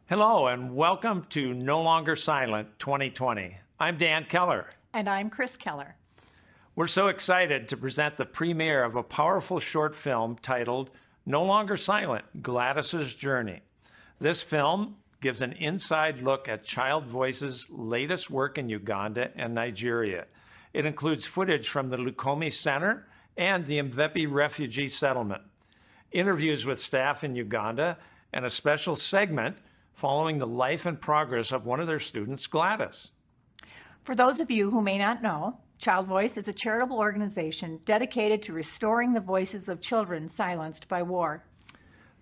Hello and welcome to No Longer Silent 2020. I'm Dan Keller. And I'm Chris Keller. We're so excited to present the premiere of a powerful short film titled No Longer Silent, Gladys's Journey. This film gives an inside look at ChildVoice's latest work in Uganda and Nigeria. It includes footage from the Lukumi Center and the Mvepi refugee settlement, interviews with staff in Uganda, and a special segment following the life and progress of one of their students, Gladys. For those of you who may not know, ChildVoice is a charitable organization dedicated to restoring the voices of children silenced by war.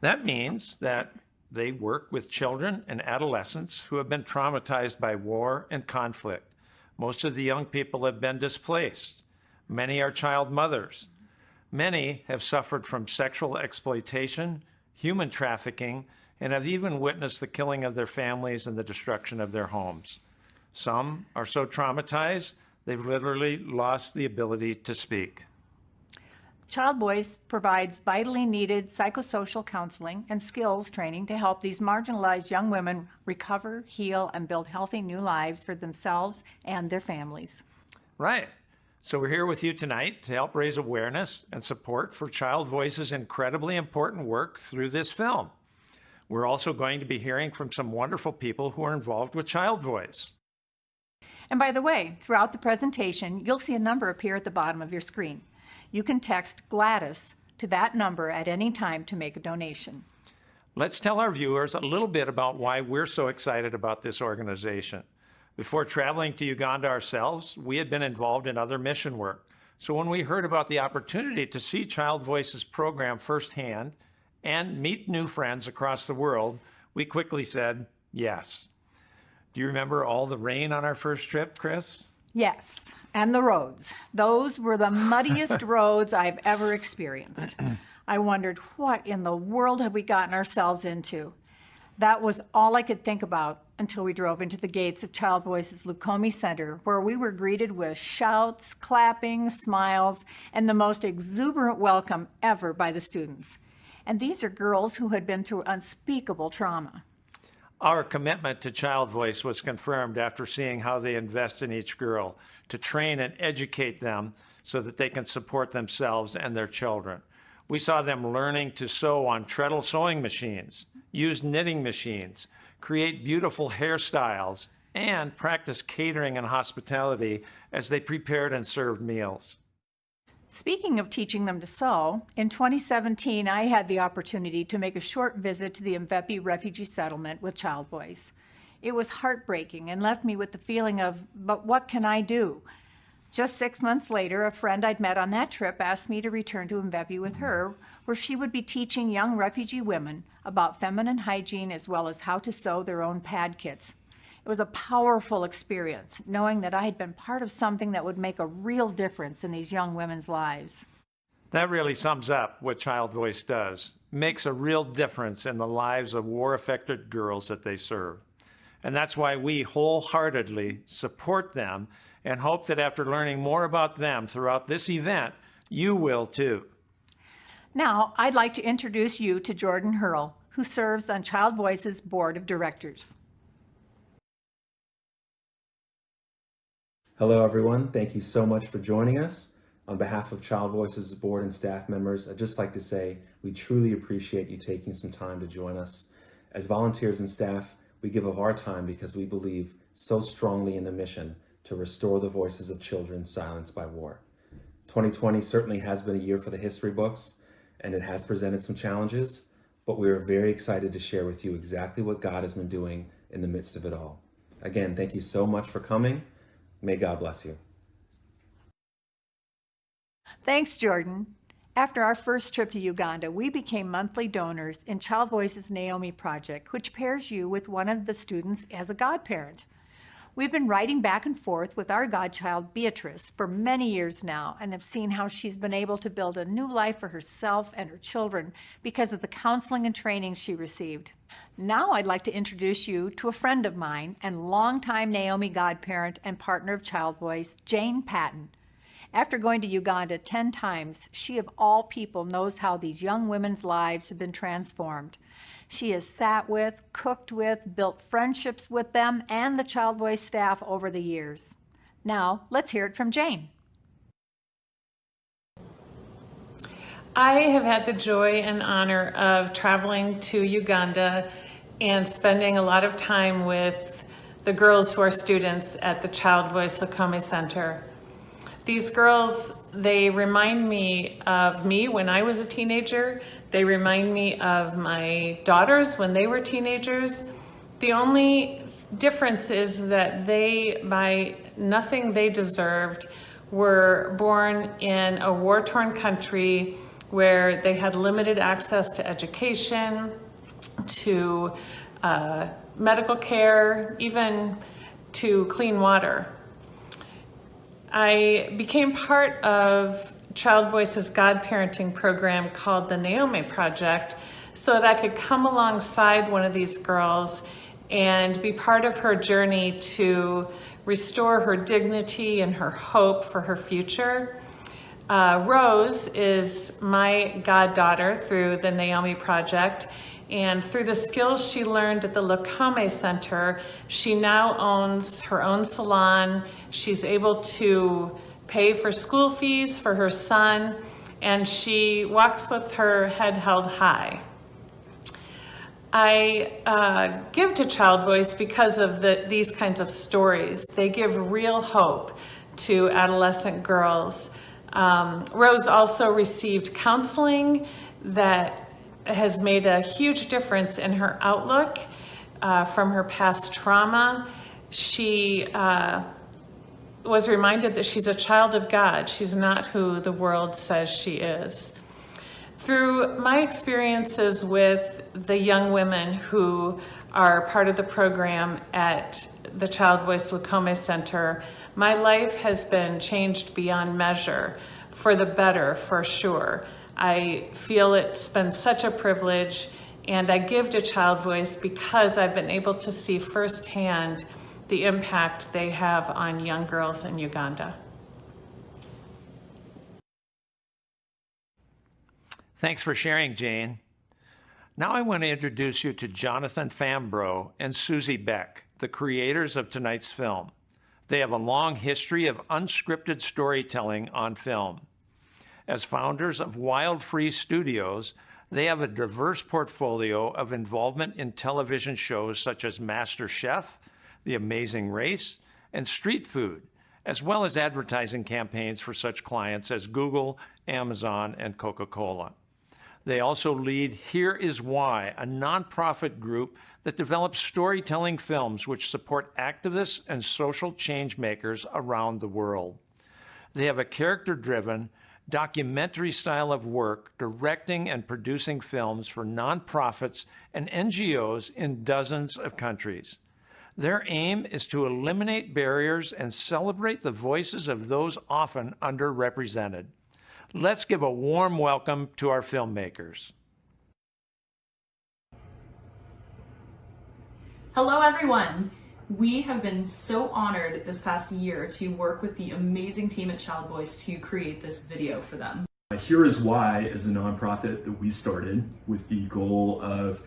That means that they work with children and adolescents who have been traumatized by war and conflict. Most of the young people have been displaced. Many are child mothers. Many have suffered from sexual exploitation, human trafficking, and have even witnessed the killing of their families and the destruction of their homes. Some are so traumatized, they've literally lost the ability to speak. ChildVoice provides vitally needed psychosocial counseling and skills training to help these marginalized young women recover, heal, and build healthy new lives for themselves and their families. Right. So we're here with you tonight to help raise awareness and support for ChildVoice's incredibly important work through this film. We're also going to be hearing from some wonderful people who are involved with ChildVoice. And by the way, throughout the presentation, you'll see a number appear at the bottom of your screen. You can text Gladys to that number at any time to make a donation. Let's tell our viewers a little bit about why we're so excited about this organization. Before traveling to Uganda ourselves, we had been involved in other mission work. So when we heard about the opportunity to see ChildVoice's program firsthand and meet new friends across the world, we quickly said yes. Do you remember all the rain on our first trip, Chris? Yes, and the roads. Those were the muddiest roads I've ever experienced. I wondered, what in the world have we gotten ourselves into? That was all I could think about until we drove into the gates of ChildVoice's Lukumi Center, where we were greeted with shouts, clapping, smiles, and the most exuberant welcome ever by the students. And these are girls who had been through unspeakable trauma. Our commitment to ChildVoice was confirmed after seeing how they invest in each girl to train and educate them so that they can support themselves and their children. We saw them learning to sew on treadle sewing machines, use knitting machines, create beautiful hairstyles, and practice catering and hospitality as they prepared and served meals. Speaking of teaching them to sew, in 2017, I had the opportunity to make a short visit to the Mvepi refugee settlement with ChildVoice. It was heartbreaking and left me with the feeling of, but what can I do? Just 6 months later, a friend I'd met on that trip asked me to return to Mvepi with her, where she would be teaching young refugee women about feminine hygiene as well as how to sew their own pad kits. It was a powerful experience, knowing that I had been part of something that would make a real difference in these young women's lives. That really sums up what ChildVoice does. Makes a real difference in the lives of war-affected girls that they serve. And that's why we wholeheartedly support them and hope that after learning more about them throughout this event, you will too. Now, I'd like to introduce you to Jordan Hurl, who serves on ChildVoice's board of directors. Hello, everyone. Thank you so much for joining us. On behalf of ChildVoice's board and staff members, I'd just like to say we truly appreciate you taking some time to join us. As volunteers and staff, we give of our time because we believe so strongly in the mission to restore the voices of children silenced by war. 2020 certainly has been a year for the history books, and it has presented some challenges, but we are very excited to share with you exactly what God has been doing in the midst of it all. Again, thank you so much for coming. May God bless you. Thanks, Jordan. After our first trip to Uganda, we became monthly donors in ChildVoice's Naomi Project, which pairs you with one of the students as a godparent. We've been writing back and forth with our godchild, Beatrice, for many years now, and have seen how she's been able to build a new life for herself and her children because of the counseling and training she received. Now I'd like to introduce you to a friend of mine and longtime Naomi godparent and partner of ChildVoice, Jane Patton. After going to Uganda 10 times, she of all people knows how these young women's lives have been transformed. She has sat with, cooked with, built friendships with them and the ChildVoice staff over the years. Now, let's hear it from Jane. I have had the joy and honor of traveling to Uganda and spending a lot of time with the girls who are students at the ChildVoice Lukome Center. These girls, they remind me of me when I was a teenager. They remind me of my daughters when they were teenagers. The only difference is that they, by nothing they deserved, were born in a war-torn country where they had limited access to education, to medical care, even to clean water. I became part of ChildVoice's God-parenting program called the Naomi Project so that I could come alongside one of these girls and be part of her journey to restore her dignity and her hope for her future. Rose is my goddaughter through the Naomi Project, and through the skills she learned at the Lukome Center, she now owns her own salon. She's able to pay for school fees for her son, and she walks with her head held high. I give to ChildVoice because of these kinds of stories. They give real hope to adolescent girls. Rose also received counseling that has made a huge difference in her outlook from her past trauma. She was reminded that she's a child of God. She's not who the world says she is. Through my experiences with the young women who are part of the program at the ChildVoice Lukome Center, my life has been changed beyond measure, for the better, for sure. I feel it's been such a privilege, and I give to ChildVoice because I've been able to see firsthand the impact they have on young girls in Uganda. Thanks for sharing, Jane. Now I want to introduce you to Jonathan Fambro and Susie Beck, the creators of tonight's film. They have a long history of unscripted storytelling on film. As founders of Wild Free Studios, they have a diverse portfolio of involvement in television shows such as MasterChef, The Amazing Race, and Street Food, as well as advertising campaigns for such clients as Google, Amazon, and Coca-Cola. They also lead Here Is Why, a nonprofit group that develops storytelling films which support activists and social change makers around the world. They have a character-driven, documentary style of work, directing and producing films for nonprofits and NGOs in dozens of countries. Their aim is to eliminate barriers and celebrate the voices of those often underrepresented. Let's give a warm welcome to our filmmakers. Hello, everyone. We have been so honored this past year to work with the amazing team at ChildVoice to create this video for them. Here Is Why is a nonprofit that we started with the goal of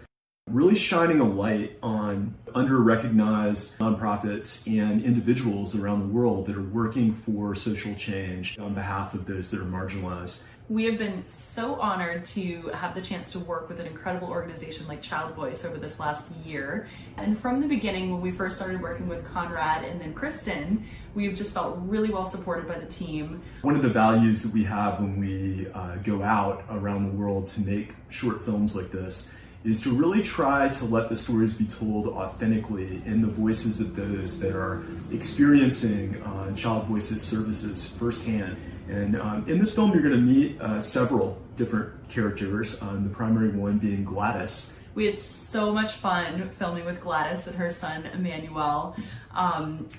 really shining a light on under-recognized nonprofits and individuals around the world that are working for social change on behalf of those that are marginalized. We have been so honored to have the chance to work with an incredible organization like ChildVoice over this last year. And from the beginning, when we first started working with Conrad and then Kristen, we've just felt really well supported by the team. One of the values that we have when we go out around the world to make short films like this is to really try to let the stories be told authentically in the voices of those that are experiencing ChildVoice's services firsthand. And in this film, you're going to meet several different characters, the primary one being Gladys. We had so much fun filming with Gladys and her son, Emmanuel.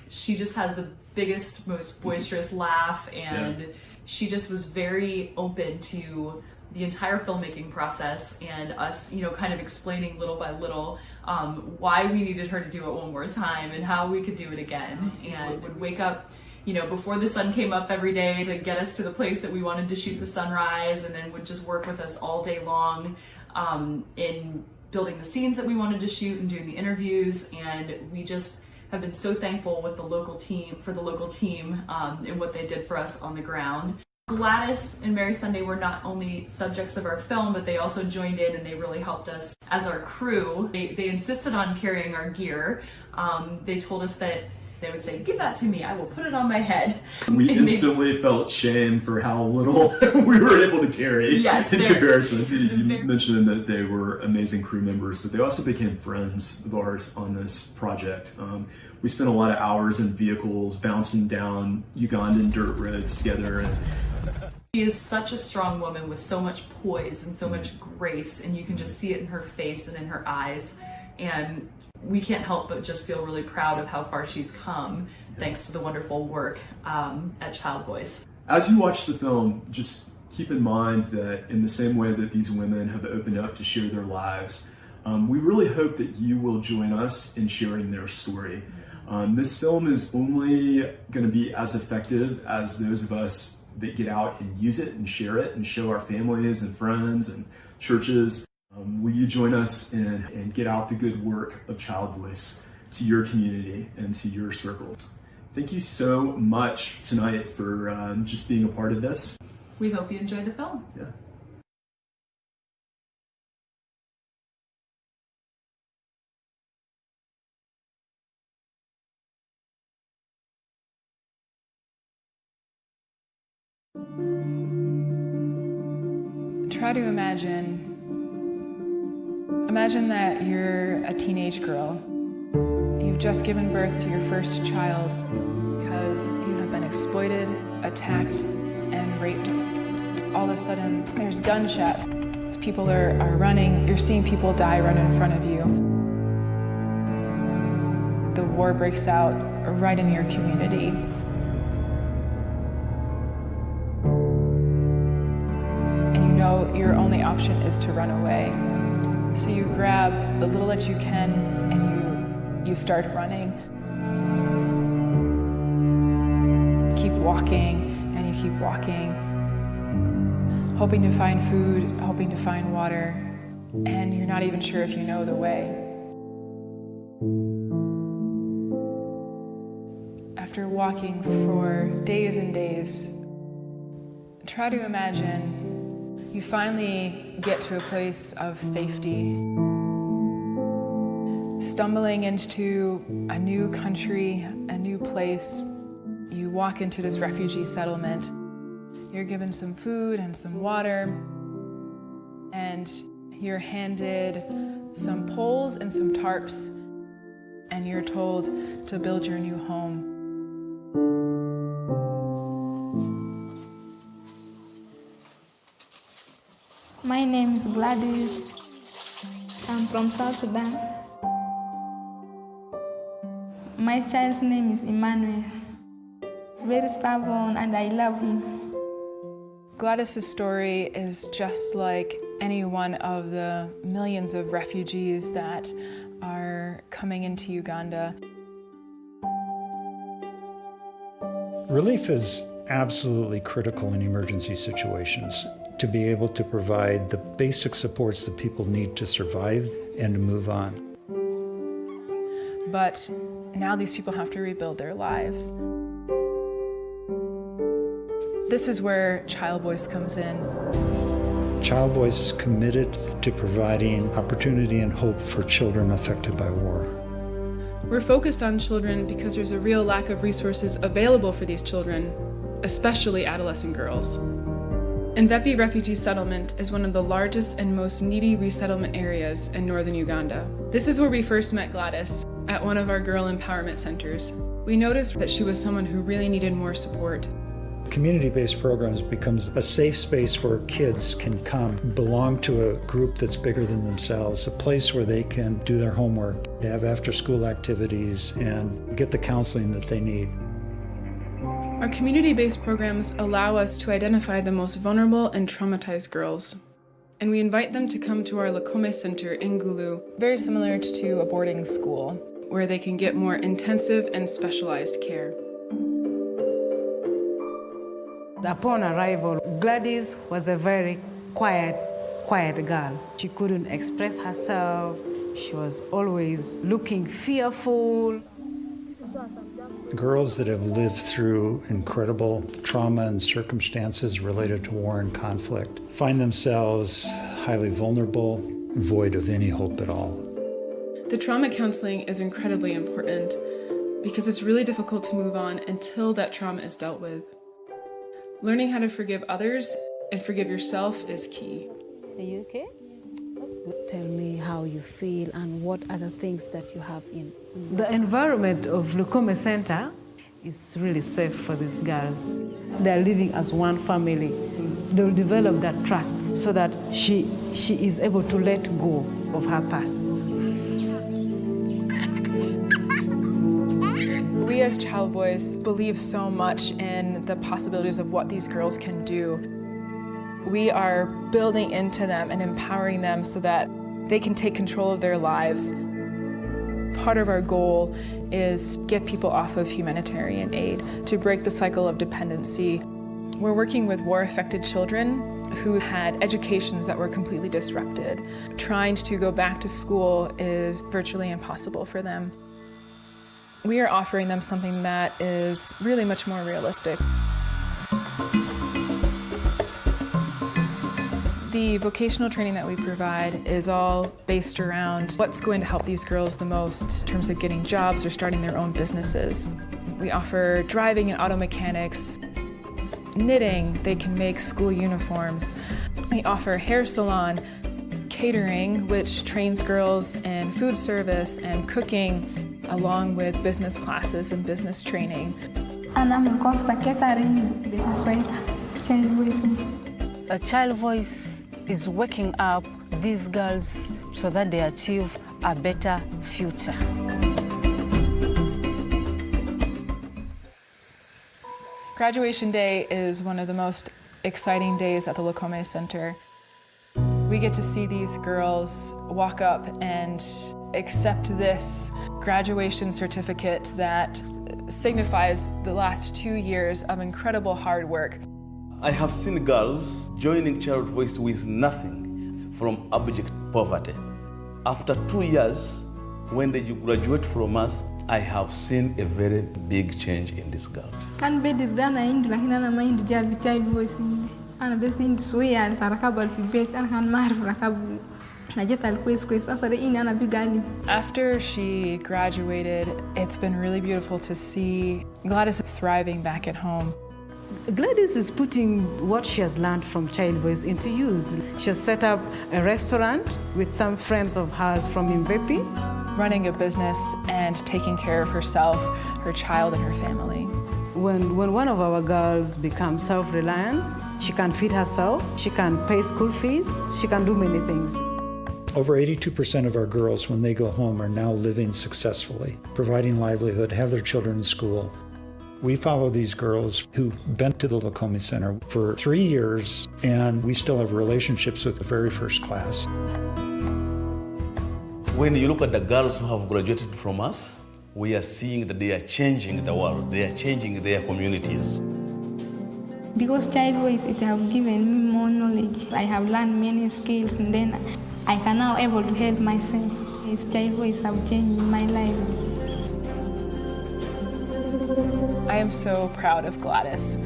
She just has the biggest, most boisterous laugh, and she just was very open to the entire filmmaking process and us, kind of explaining little by little why we needed her to do it one more time and how we could do it again. And would wake up, before the sun came up every day to get us to the place that we wanted to shoot the sunrise, and then would just work with us all day long in building the scenes that we wanted to shoot and doing the interviews, and we just have been so thankful with the local team and what they did for us on the ground. Gladys and Mary Sunday were not only subjects of our film, but they also joined in and they really helped us as our crew. They insisted on carrying our gear. They told us that they would say, "Give that to me, I will put it on my head." We instantly felt shame for how little we were able to carry in comparison. You mentioned that they were amazing crew members, but they also became friends of ours on this project. We spent a lot of hours in vehicles bouncing down Ugandan dirt roads together. She is such a strong woman with so much poise and so much grace, and you can just see it in her face and in her eyes. And we can't help but just feel really proud of how far she's come, thanks to the wonderful work at ChildVoice. As you watch the film, just keep in mind that in the same way that these women have opened up to share their lives, we really hope that you will join us in sharing their story. This film is only going to be as effective as those of us that get out and use it and share it and show our families and friends and churches. Will you join us and get out the good work of ChildVoice to your community and to your circle? Thank you so much tonight for just being a part of this. We hope you enjoy the film. Yeah. Try to imagine that you're a teenage girl. You've just given birth to your first child because you have been exploited, attacked, and raped. All of a sudden, there's gunshots. People are running. You're seeing people die right in front of you. The war breaks out right in your community. Your only option is to run away. So you grab the little that you can and you start running. Keep walking and you keep walking, hoping to find food, hoping to find water, and you're not even sure if you know the way. After walking for days and days, try to imagine you finally get to a place of safety. Stumbling into a new country, a new place, you walk into this refugee settlement. You're given some food and some water, and you're handed some poles and some tarps, and you're told to build your new home. My name is Gladys. I'm from South Sudan. My child's name is Emmanuel. He's very stubborn and I love him. Gladys' story is just like any one of the millions of refugees that are coming into Uganda. Relief is absolutely critical in emergency situations, to be able to provide the basic supports that people need to survive and to move on. But now these people have to rebuild their lives. This is where ChildVoice comes in. ChildVoice is committed to providing opportunity and hope for children affected by war. We're focused on children because there's a real lack of resources available for these children, especially adolescent girls. Mvepi Refugee Settlement is one of the largest and most needy resettlement areas in northern Uganda. This is where we first met Gladys, at one of our girl empowerment centers. We noticed that she was someone who really needed more support. Community-based programs becomes a safe space where kids can come, belong to a group that's bigger than themselves, a place where they can do their homework, have after-school activities, and get the counseling that they need. Our community-based programs allow us to identify the most vulnerable and traumatized girls. And we invite them to come to our Lakome Center in Gulu, very similar to a boarding school, where they can get more intensive and specialized care. Upon arrival, Gladys was a very quiet quiet girl. She couldn't express herself. She was always looking fearful. Girls that have lived through incredible trauma and circumstances related to war and conflict find themselves highly vulnerable, void of any hope at all. The trauma counseling is incredibly important because it's really difficult to move on until that trauma is dealt with. Learning how to forgive others and forgive yourself is key. Are you okay? That's good. Tell me how you feel and what other things that you have in. The environment of Lukome Center is really safe for these girls. They're living as one family. They'll develop that trust so that she is able to let go of her past. We as ChildVoice believe so much in the possibilities of what these girls can do. We are building into them and empowering them so that they can take control of their lives. Part of our goal is get people off of humanitarian aid, to break the cycle of dependency. We're working with war-affected children who had educations that were completely disrupted. Trying to go back to school is virtually impossible for them. We are offering them something that is really much more realistic. The vocational training that we provide is all based around what's going to help these girls the most in terms of getting jobs or starting their own businesses. We offer driving and auto mechanics, knitting, they can make school uniforms. We offer hair salon, catering, which trains girls in food service and cooking, along with business classes and business training. A Child Voice is waking up these girls so that they achieve a better future. Graduation day is one of the most exciting days at the Lukome Center. We get to see these girls walk up and accept this graduation certificate that signifies the last 2 years of incredible hard work. I have seen girls joining ChildVoice with nothing from abject poverty. After 2 years, when they graduate from us, I have seen a very big change in these girls. Kan bedir dana indu lakini ana maindu jalbi Child Voice inde. Ana besi indu suya al tarakabal fi bet ana kan marif rakabu. After she graduated, it's been really beautiful to see Gladys thriving back at home. Gladys is putting what she has learned from Child Voice into use. She has set up a restaurant with some friends of hers from Mvepi. Running a business and taking care of herself, her child, and her family. When one of our girls becomes self-reliant, she can feed herself, she can pay school fees, she can do many things. Over 82% of our girls, when they go home, are now living successfully, providing livelihood, have their children in school. We follow these girls who've been to the Lukome Center for 3 years, and we still have relationships with the very first class. When you look at the girls who have graduated from us, we are seeing that they are changing the world, they are changing their communities. Because Child Voice, it has given me more knowledge. I have learned many skills, and then I can now able to help myself. It's Child Voice have changed my life. I am so proud of Gladys.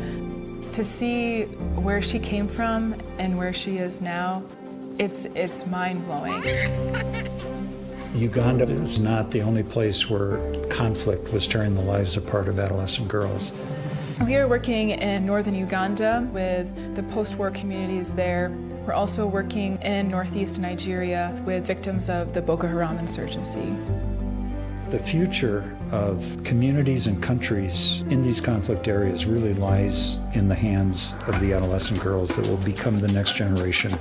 To see where she came from and where she is now, it's mind-blowing. Uganda is not the only place where conflict was tearing the lives apart of adolescent girls. We are working in northern Uganda with the post-war communities there. We're also working in northeast Nigeria with victims of the Boko Haram insurgency. The future of communities and countries in these conflict areas really lies in the hands of the adolescent girls that will become the next generation.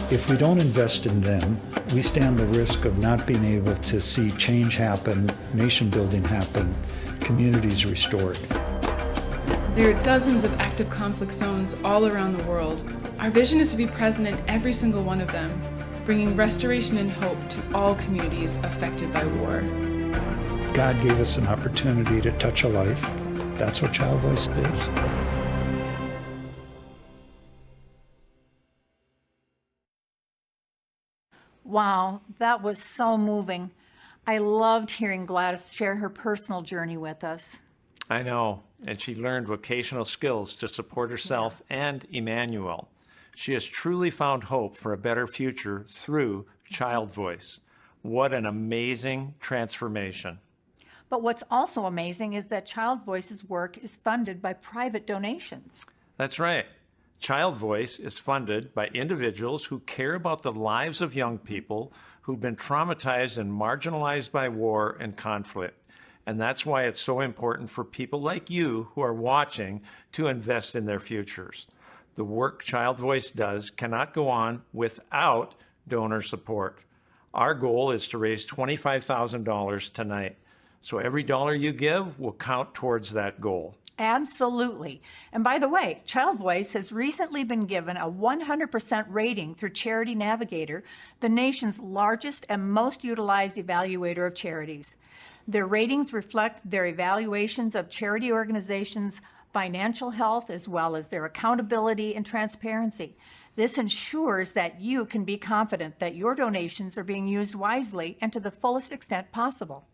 If we don't invest in them, we stand the risk of not being able to see change happen, nation building happen, communities restored. There are dozens of active conflict zones all around the world. Our vision is to be present in every single one of them, bringing restoration and hope to all communities affected by war. God gave us an opportunity to touch a life. That's what Child Voice is. Wow, that was so moving. I loved hearing Gladys share her personal journey with us. I know, and she learned vocational skills to support herself and Emmanuel. She has truly found hope for a better future through ChildVoice. What an amazing transformation. But what's also amazing is that ChildVoice's work is funded by private donations. That's right. ChildVoice is funded by individuals who care about the lives of young people who've been traumatized and marginalized by war and conflict. And that's why it's so important for people like you who are watching to invest in their futures. The work ChildVoice does cannot go on without donor support. Our goal is to raise $25,000 tonight. So every dollar you give will count towards that goal. Absolutely. And by the way, ChildVoice has recently been given a 100% rating through Charity Navigator, the nation's largest and most utilized evaluator of charities. Their ratings reflect their evaluations of charity organizations' financial health as well as their accountability and transparency. This ensures that you can be confident that your donations are being used wisely and to the fullest extent possible.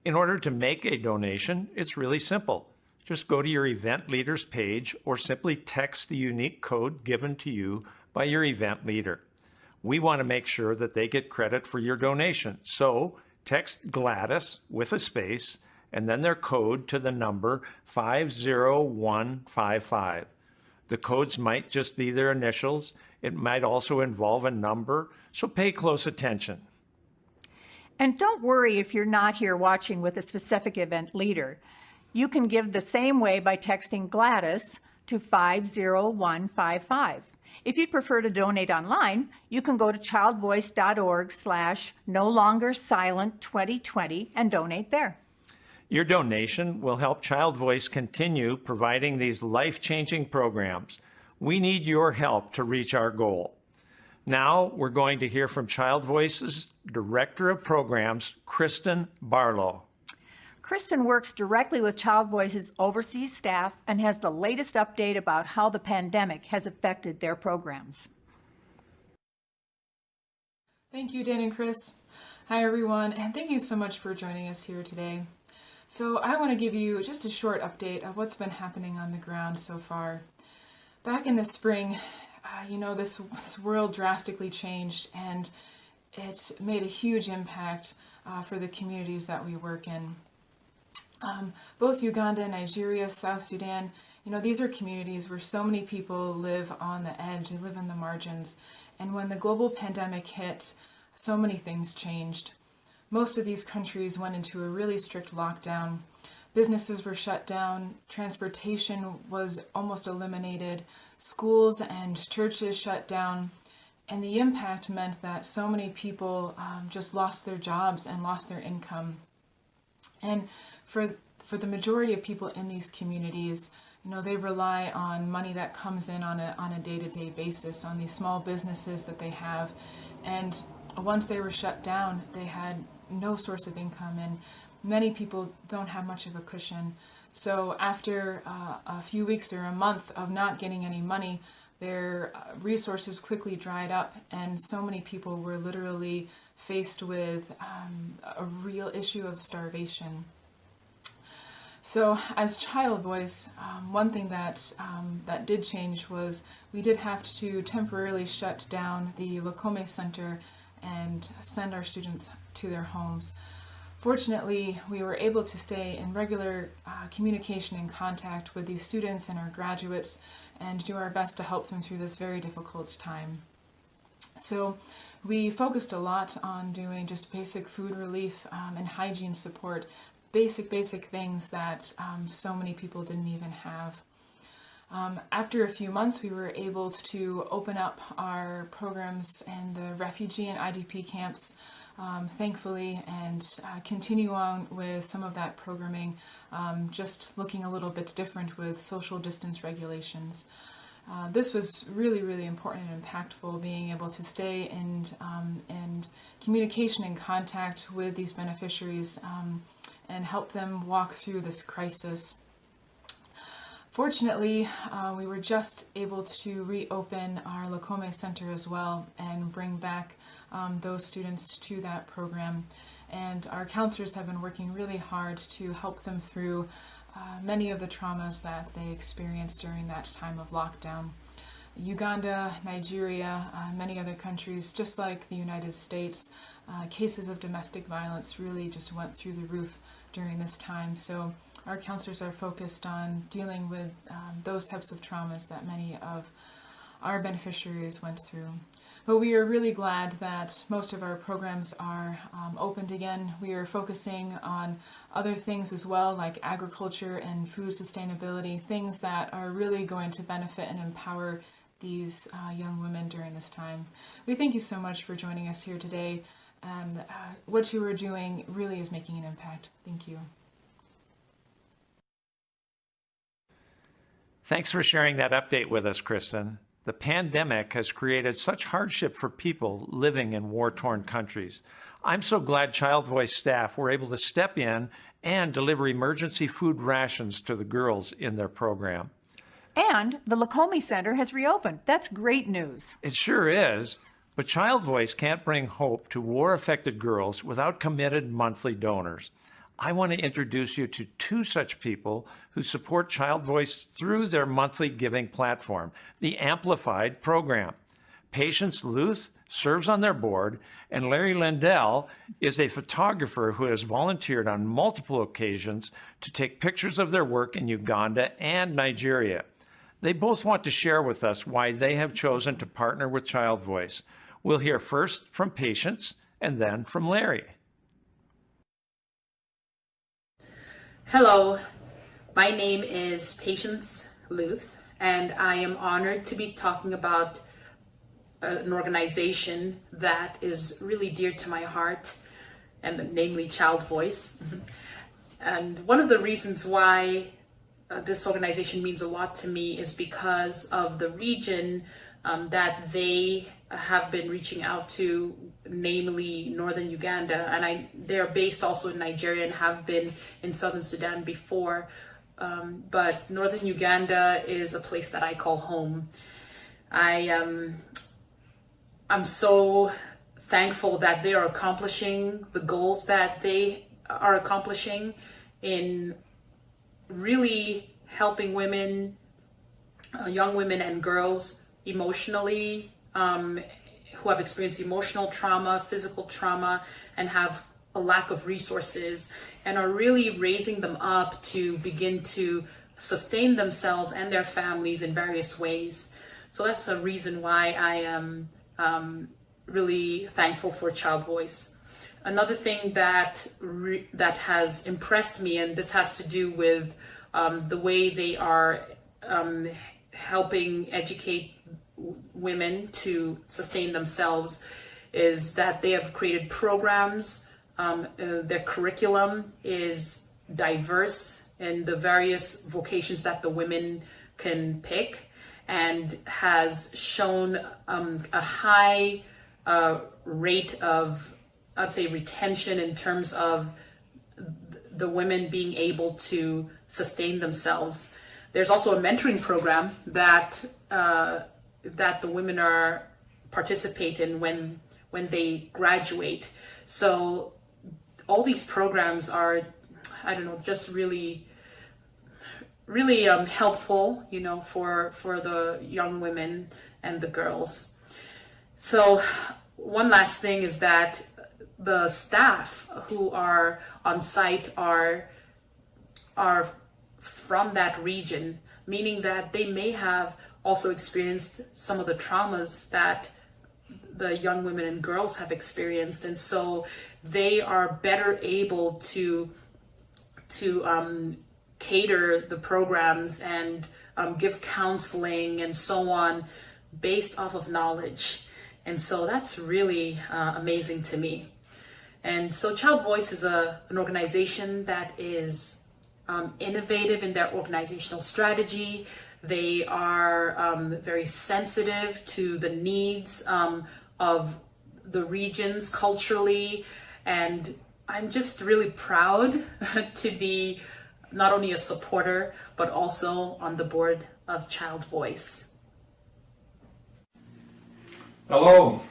In order to make a donation, it's really simple. Just go to your event leader's page or simply text the unique code given to you by your event leader. We want to make sure that they get credit for your donation. So text Gladys with a space and then their code to the number 50155. The codes might just be their initials. It might also involve a number, so pay close attention. And don't worry if you're not here watching with a specific event leader. You can give the same way by texting Gladys to 50155. If you'd prefer to donate online, you can go to childvoice.org/no-longer-silent-2020 and donate there. Your donation will help ChildVoice continue providing these life-changing programs. We need your help to reach our goal. Now we're going to hear from ChildVoice's Director of Programs, Kristen Barlow. Kristen works directly with ChildVoice's overseas staff and has the latest update about how the pandemic has affected their programs. Thank you, Dan and Chris. Hi, everyone, and thank you so much for joining us here today. So I want to give you just a short update of what's been happening on the ground so far. Back in the spring, this world drastically changed, and it made a huge impact for the communities that we work in. Both Uganda, Nigeria, South Sudan, these are communities where so many people live on the edge, they live in the margins. And when the global pandemic hit, so many things changed. Most of these countries went into a really strict lockdown. Businesses were shut down, transportation was almost eliminated, schools and churches shut down, and the impact meant that so many people just lost their jobs and lost their income. And for the majority of people in these communities, they rely on money that comes in on a day-to-day basis, on these small businesses that they have. And once they were shut down, they had no source of income, and many people don't have much of a cushion. So after a few weeks or a month of not getting any money, their resources quickly dried up, and so many people were literally faced with a real issue of starvation. So as ChildVoice, one thing that did change was we did have to temporarily shut down the Lukome Center and send our students to their homes. Fortunately, we were able to stay in regular communication and contact with these students and our graduates and do our best to help them through this very difficult time. So we focused a lot on doing just basic food relief and hygiene support, basic things that so many people didn't even have. After a few months, we were able to open up our programs in the refugee and IDP camps, thankfully, and continue on with some of that programming, just looking a little bit different with social distance regulations. This was really, really important and impactful, being able to stay in communication and contact with these beneficiaries and help them walk through this crisis. Fortunately, we were just able to reopen our Lukome Center as well and bring back those students to that program. And our counselors have been working really hard to help them through many of the traumas that they experienced during that time of lockdown. Uganda, Nigeria, many other countries, just like the United States, cases of domestic violence really just went through the roof during this time. So our counselors are focused on dealing with those types of traumas that many of our beneficiaries went through. But we are really glad that most of our programs are opened again. We are focusing on other things as well, like agriculture and food sustainability, things that are really going to benefit and empower these young women during this time. We thank you so much for joining us here today, and what you are doing really is making an impact. Thank you. Thanks for sharing that update with us, Kristen. The pandemic has created such hardship for people living in war-torn countries. I'm so glad ChildVoice staff were able to step in and deliver emergency food rations to the girls in their program. And the Lacombe Center has reopened. That's great news. It sure is, but ChildVoice can't bring hope to war-affected girls without committed monthly donors. I want to introduce you to two such people who support ChildVoice through their monthly giving platform, the Amplified program. Patience Luth serves on their board, and Larry Lindell is a photographer who has volunteered on multiple occasions to take pictures of their work in Uganda and Nigeria. They both want to share with us why they have chosen to partner with ChildVoice. We'll hear first from Patience and then from Larry. Hello, my name is Patience Luth, and I am honored to be talking about an organization that is really dear to my heart, and namely ChildVoice. And one of the reasons why this organization means a lot to me is because of the region that they have been reaching out to, namely northern Uganda, and they're based also in Nigeria and have been in southern Sudan before, but northern Uganda is a place that I call home. I'm so thankful that they are accomplishing the goals that they are accomplishing in really helping women, young women and girls emotionally, who have experienced emotional trauma, physical trauma, and have a lack of resources, and are really raising them up to begin to sustain themselves and their families in various ways. So that's a reason why I am really thankful for ChildVoice. Another thing that has impressed me, and this has to do with the way they are helping educate women to sustain themselves, is that they have created programs. Their curriculum is diverse in the various vocations that the women can pick, and has shown a high rate of, I'd say, retention in terms of the women being able to sustain themselves. There's also a mentoring program that the women are participate in when they graduate. So all these programs are, I don't know, just really helpful, for the young women and the girls. So one last thing is that the staff who are on site are from that region, meaning that they may have also experienced some of the traumas that the young women and girls have experienced, and so they are better able to cater the programs and give counseling and so on based off of knowledge. And so that's really amazing to me. And so ChildVoice is an organization that is innovative in their organizational strategy. They are very sensitive to the needs of the regions culturally, and I'm just really proud to be not only a supporter, but also on the board of ChildVoice. Hello,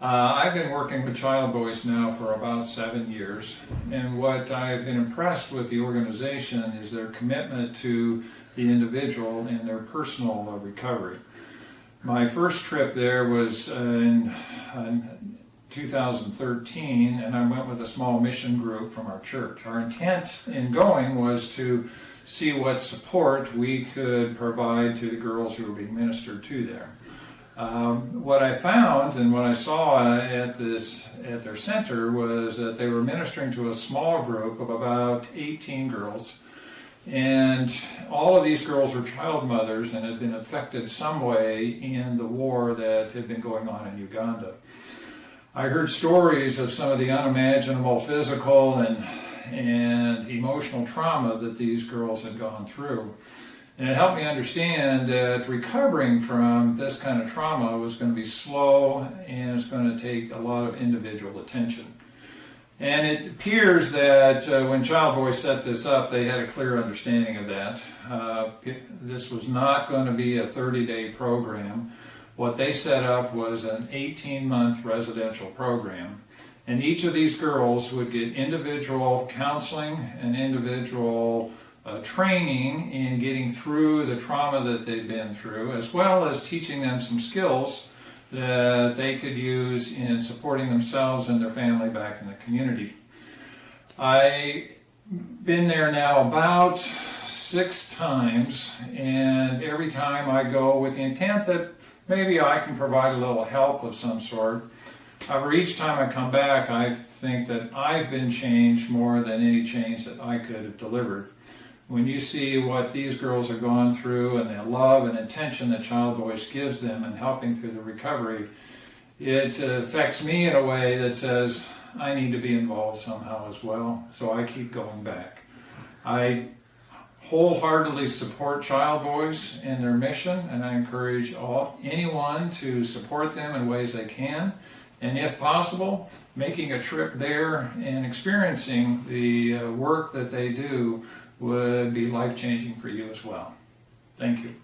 I've been working with ChildVoice now for about 7 years, and what I've been impressed with the organization is their commitment to the individual and their personal recovery. My first trip there was in 2013, and I went with a small mission group from our church. Our intent in going was to see what support we could provide to the girls who were being ministered to there. What I found and what I saw at their center was that they were ministering to a small group of about 18 girls, and all of these girls were child mothers and had been affected some way in the war that had been going on in Uganda. I heard stories of some of the unimaginable physical and emotional trauma that these girls had gone through. And it helped me understand that recovering from this kind of trauma was going to be slow and it's going to take a lot of individual attention. And it appears that when ChildVoice set this up, they had a clear understanding of that. This was not going to be a 30-day program. What they set up was an 18-month residential program. And each of these girls would get individual counseling and individual training in getting through the trauma that they'd been through, as well as teaching them some skills that they could use in supporting themselves and their family back in the community. I've been there now about 6 times, and every time I go with the intent that maybe I can provide a little help of some sort. However, each time I come back, I think that I've been changed more than any change that I could have delivered. When you see what these girls are going through and the love and attention that ChildVoice gives them in helping through the recovery, it affects me in a way that says, I need to be involved somehow as well, so I keep going back. I wholeheartedly support ChildVoice in their mission, and I encourage anyone to support them in ways they can, and if possible, making a trip there and experiencing the work that they do would be life-changing for you as well. Thank you.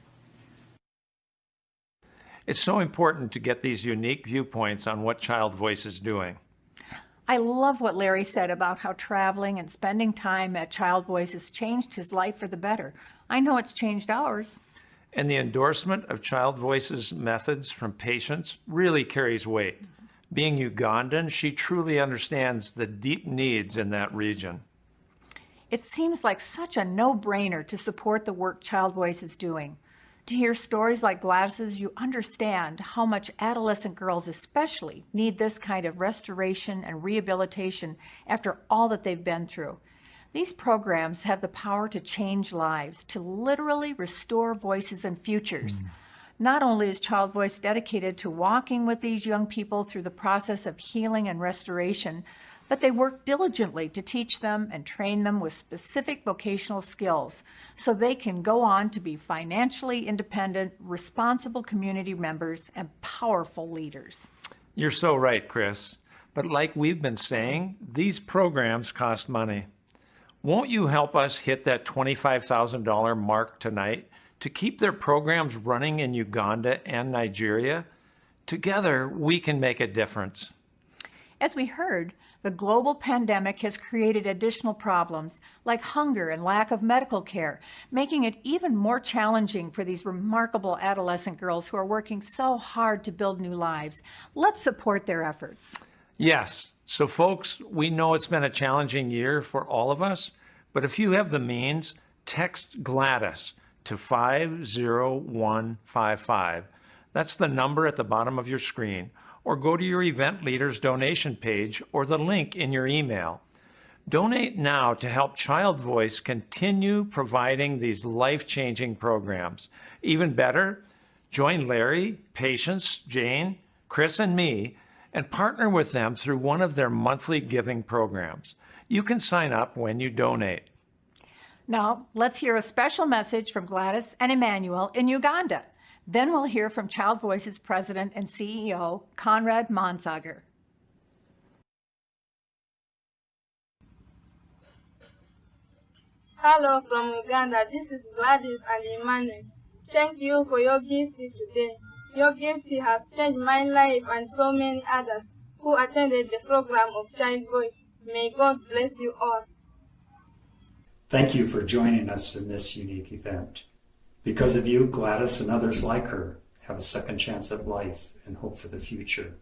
It's so important to get these unique viewpoints on what ChildVoice is doing. I love what Larry said about how traveling and spending time at ChildVoice has changed his life for the better. I know it's changed ours. And the endorsement of ChildVoice's methods from patients really carries weight. Being Ugandan, she truly understands the deep needs in that region. It seems like such a no-brainer to support the work ChildVoice is doing. To hear stories like Gladys's, you understand how much adolescent girls especially need this kind of restoration and rehabilitation after all that they've been through. These programs have the power to change lives, to literally restore voices and futures. Not only is ChildVoice dedicated to walking with these young people through the process of healing and restoration, but they work diligently to teach them and train them with specific vocational skills so they can go on to be financially independent, responsible community members and powerful leaders. You're so right, Chris. But like we've been saying, these programs cost money. Won't you help us hit that $25,000 mark tonight to keep their programs running in Uganda and Nigeria? Together, we can make a difference. As we heard, the global pandemic has created additional problems like hunger and lack of medical care, making it even more challenging for these remarkable adolescent girls who are working so hard to build new lives. Let's support their efforts. Yes. So folks, we know it's been a challenging year for all of us, but if you have the means, text Gladys to 50155. That's the number at the bottom of your screen. Or go to your event leader's donation page or the link in your email. Donate now to help ChildVoice continue providing these life-changing programs. Even better, join Larry, Patience, Jane, Chris, and me and partner with them through one of their monthly giving programs. You can sign up when you donate. Now, let's hear a special message from Gladys and Emmanuel in Uganda. Then we'll hear from ChildVoice's president and CEO, Conrad Monsager. Hello from Uganda. This is Gladys and Emmanuel. Thank you for your gift today. Your gift has changed my life and so many others who attended the program of Child Voice. May God bless you all. Thank you for joining us in this unique event. Because of you, Gladys and others like her have a second chance at life and hope for the future.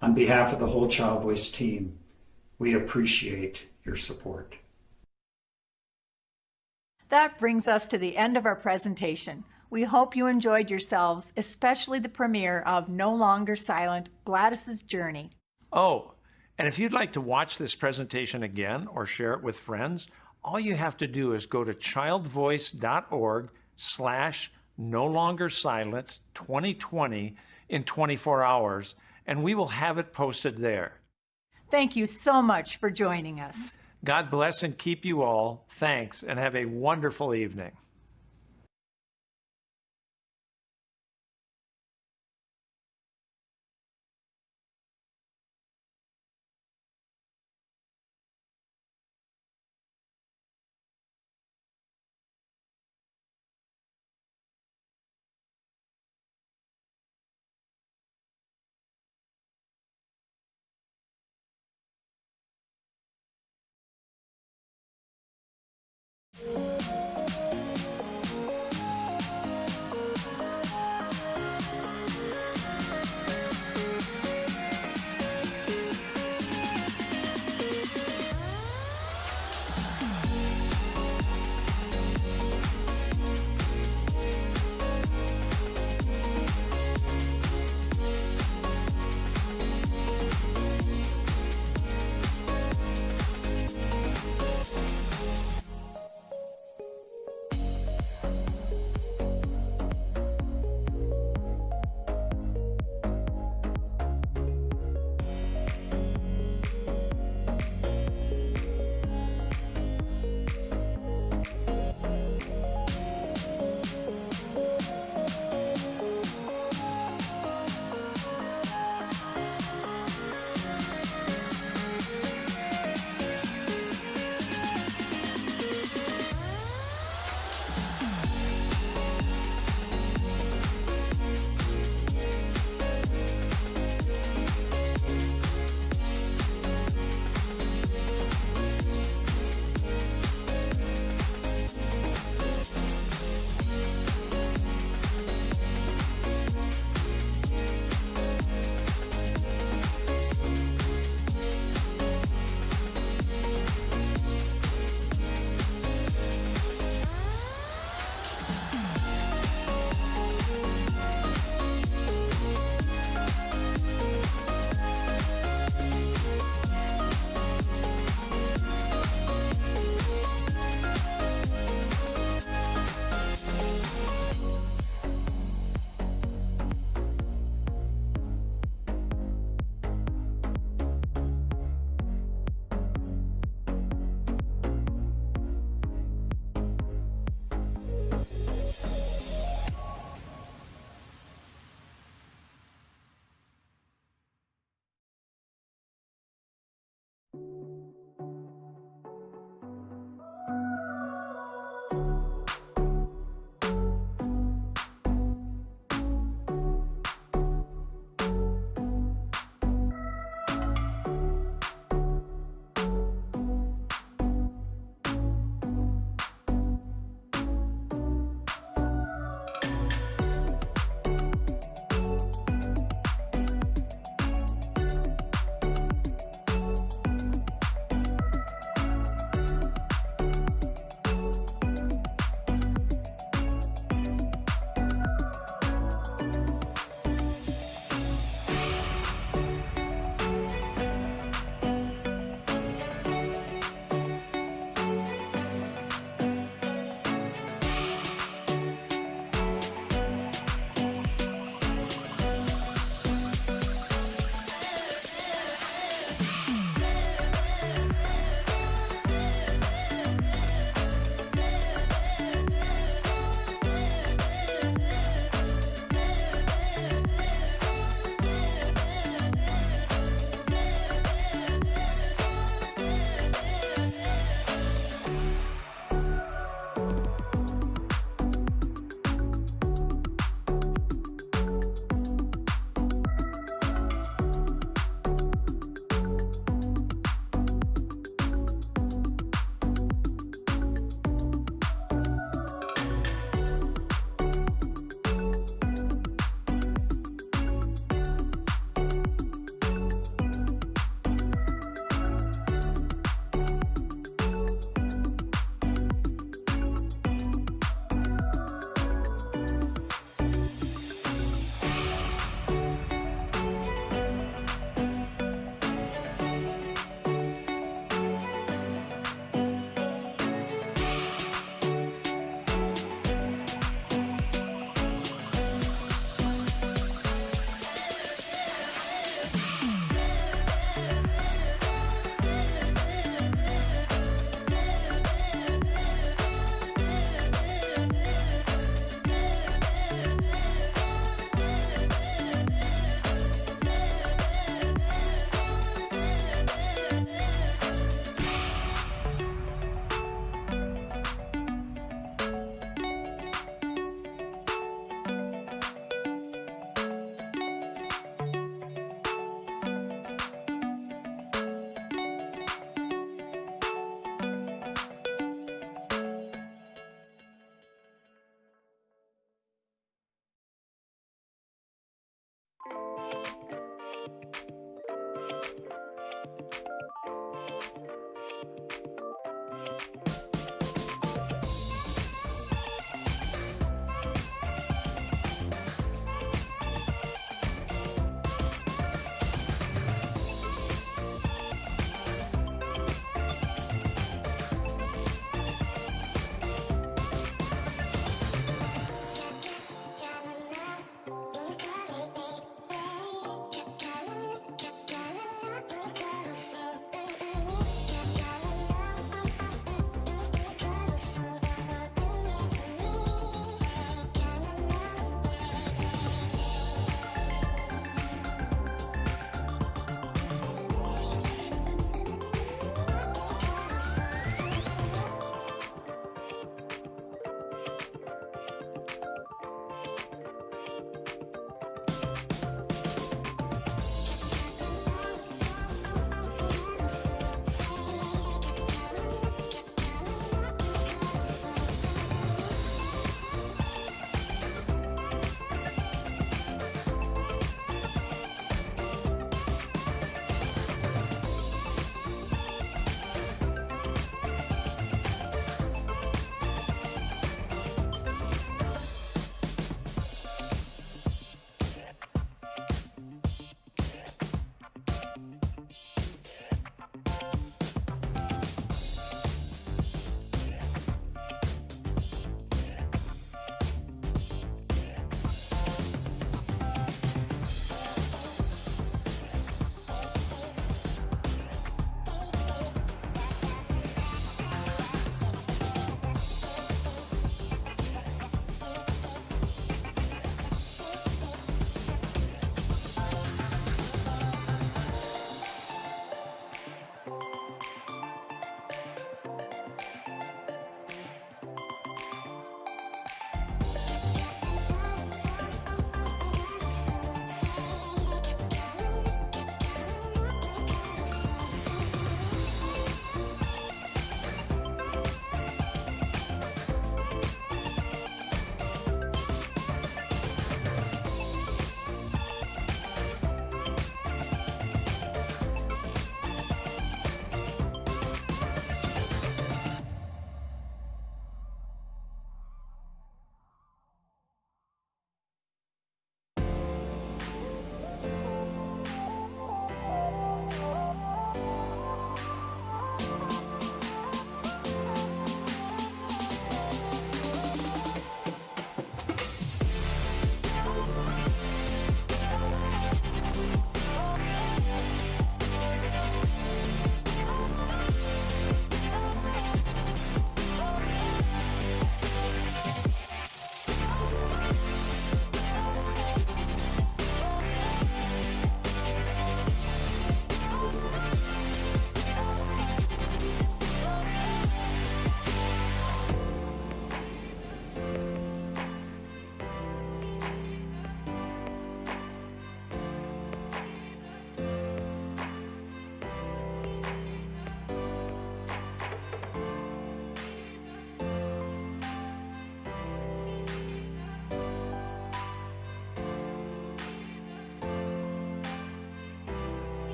On behalf of the whole Child Voice team, we appreciate your support. That brings us to the end of our presentation. We hope you enjoyed yourselves, especially the premiere of No Longer Silent, Gladys's Journey. Oh, and if you'd like to watch this presentation again or share it with friends, all you have to do is go to childvoice.org/No Longer Silent 2020 in 24 hours, and we will have it posted there. Thank you so much for joining us. God bless and keep you all. Thanks, and have a wonderful evening.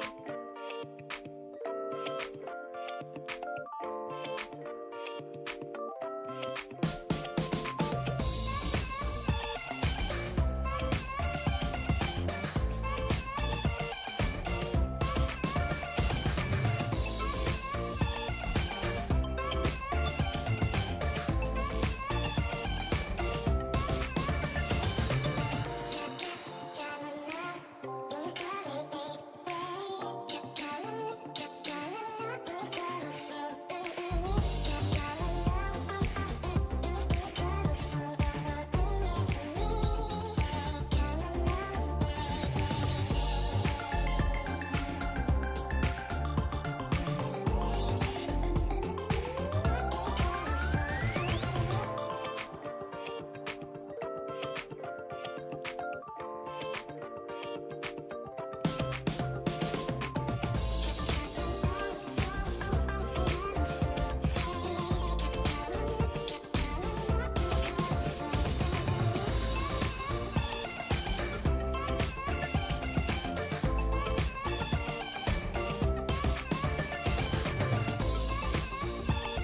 you.